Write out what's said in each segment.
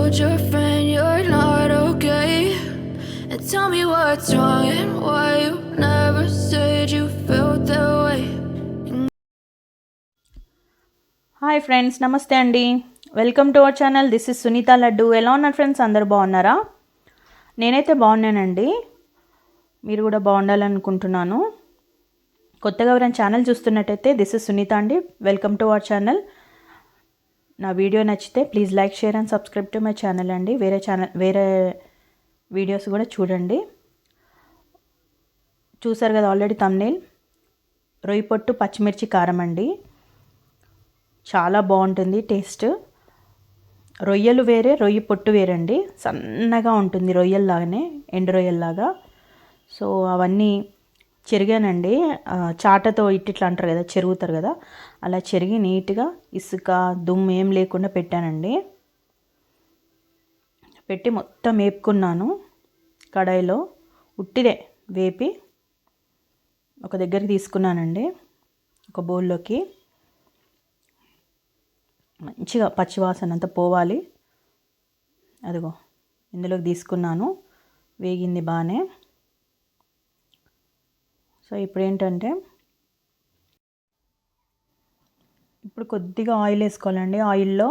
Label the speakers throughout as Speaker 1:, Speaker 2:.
Speaker 1: told your friend you're not okay, and tell me what's wrong and why you never said you felt that way.
Speaker 2: Hi friends, నమస్తే అండి. Welcome to our channel. This is Sunitha Laddu. ఎలా ఉన్నారు friends? అందరు బాగున్నారా? నేనైతే బాగున్నానండి. మీరు కూడా బాగుండాలనుకుంటున్నాను. కొత్తగా ఎవరైనా ఛానల్ చూస్తున్నట్టయితే దిస్ ఇస్ సునీత అండి. Welcome to our channel. నా వీడియో నచ్చితే please like, share and subscribe to my channel అండి. వేరే వీడియోస్ కూడా చూడండి. చూసారు కదా ఆల్రెడీ థంబ్నెయిల్. రొయ్య పొట్టు పచ్చిమిర్చి కారం అండి. చాలా బాగుంటుంది టేస్ట్. రొయ్యలు వేరే, రొయ్య పొట్టు వేరండి. సన్నగా ఉంటుంది రొయ్యల్లాగానే, ఎండు రొయ్యల్లాగా. సో అవన్నీ చెరిగానండి. చాటతో ఇట్లా అంటారు కదా, చెరుగుతారు కదా, అలా చెరిగి నీట్గా ఇసుక దుమ్ము ఏం లేకుండా పెట్టానండి. పెట్టి మొత్తం వేపుకున్నాను కడాయిలో. ఉట్టిదే వేపి ఒక దగ్గరికి తీసుకున్నానండి, ఒక బౌల్లోకి. మంచిగా పచ్చివాసన అంతా పోవాలి. అదిగో ఇందులోకి తీసుకున్నాను. వేగింది బాగానే. సో ఇప్పుడు ఏంటంటే, ఇప్పుడు కొద్దిగా ఆయిల్ వేసుకోవాలండి. ఆయిల్లో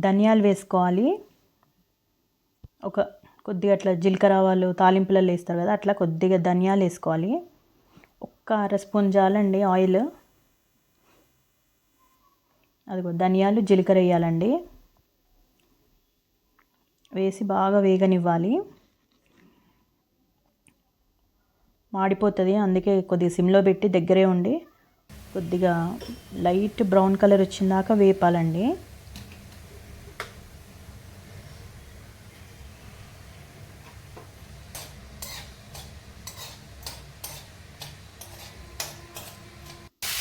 Speaker 2: ధనియాలు వేసుకోవాలి. కొద్దిగా అట్లా జీలకర్ర ఆవాలు తాలింపులలో వేస్తారు కదా, అట్లా కొద్దిగా ధనియాలు వేసుకోవాలి. ఒక్క అర స్పూన్ చాలండి ఆయిల్. అదిగో ధనియాలు జీలకర్ర వేయాలండి. వేసి బాగా వేగనివ్వాలి. మాడిపోతుంది, అందుకే కొద్దిగా సిమ్లో పెట్టి దగ్గరే ఉండి కొద్దిగా లైట్ బ్రౌన్ కలర్ వచ్చిందాక వేపాలండి.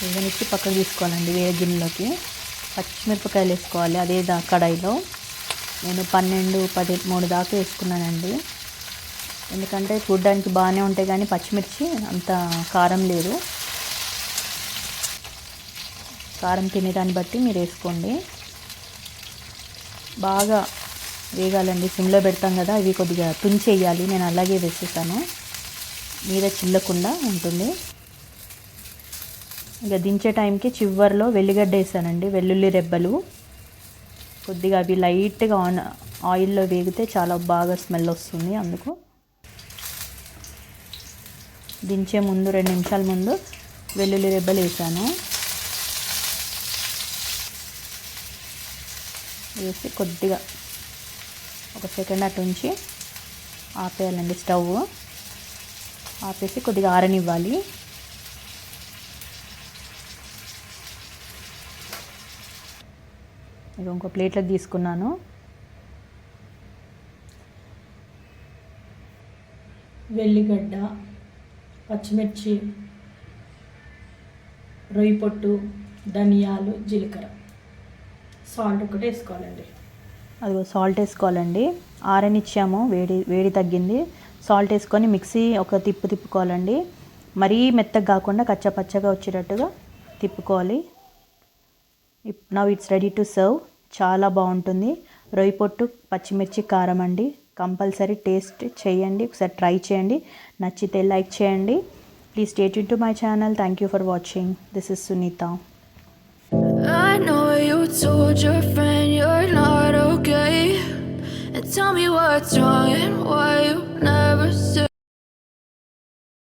Speaker 2: వేగనిచ్చి పక్కకు తీసుకోవాలండి. వేరే గిన్నెలోకి పచ్చిమిరపకాయలు వేసుకోవాలి. అదే కడాయిలో నేను 12-13 దాకా వేసుకున్నానండి. ఎందుకంటే చూడ్డానికి బాగానే ఉంటాయి కానీ పచ్చిమిర్చి అంత కారం లేదు. కారం తినేదాన్ని బట్టి మీరు వేసుకోండి. బాగా వేగాలండి. సిమ్లో పెడతాం కదా, ఇవి కొద్దిగా తుంచేయాలి. నేను అలాగే వేసేసాను, మీద చిల్లకుండా ఉంటుంది. ఇక దించే టైంకి చివర్లో వెల్లిగడ్డ వేసానండి, వెల్లుల్లి రెబ్బలు. కొద్దిగా అవి లైట్గా ఆయిల్లో వేగితే చాలా బాగా స్మెల్ వస్తుంది. అందుకు దించే ముందు 2 నిమిషాల ముందు వెల్లుల్లి రెబ్బలు వేసాను. వేసి కొద్దిగా ఒక సెకండ్ అటు ఉంచి ఆపేయాలండి. స్టవ్ ఆపేసి కొద్దిగా ఆరనివ్వాలి. ఇక ఇంకో ప్లేట్లోకి తీసుకున్నాను. వెల్లిగడ్డ, పచ్చిమిర్చి, రొయ్య పొట్టు, ధనియాలు, జీలకర్ర, సాల్ట్ ఒకటి వేసుకోవాలండి. అదిగో సాల్ట్ వేసుకోవాలండి. ఆరనిచ్చాము, వేడి తగ్గింది. సాల్ట్ వేసుకొని మిక్సీ ఒక తిప్పుకోవాలండి. మరీ మెత్తగా కాకుండా కచ్చపచ్చగా వచ్చేటట్టుగా తిప్పుకోవాలి. Now it's ready to serve. చాలా బాగుంటుంది. రొయ్య పొట్టు పచ్చిమిర్చి కారం అండి. కంపల్సరీ టేస్ట్ చేయండి, ఒకసారి ట్రై చేయండి. నచ్చితే లైక్ చేయండి. Please stay tune to my channel. Thank you for watching. This is Sunitha.
Speaker 1: I know you told your friend you're not okay, and tell me what's wrong and why you never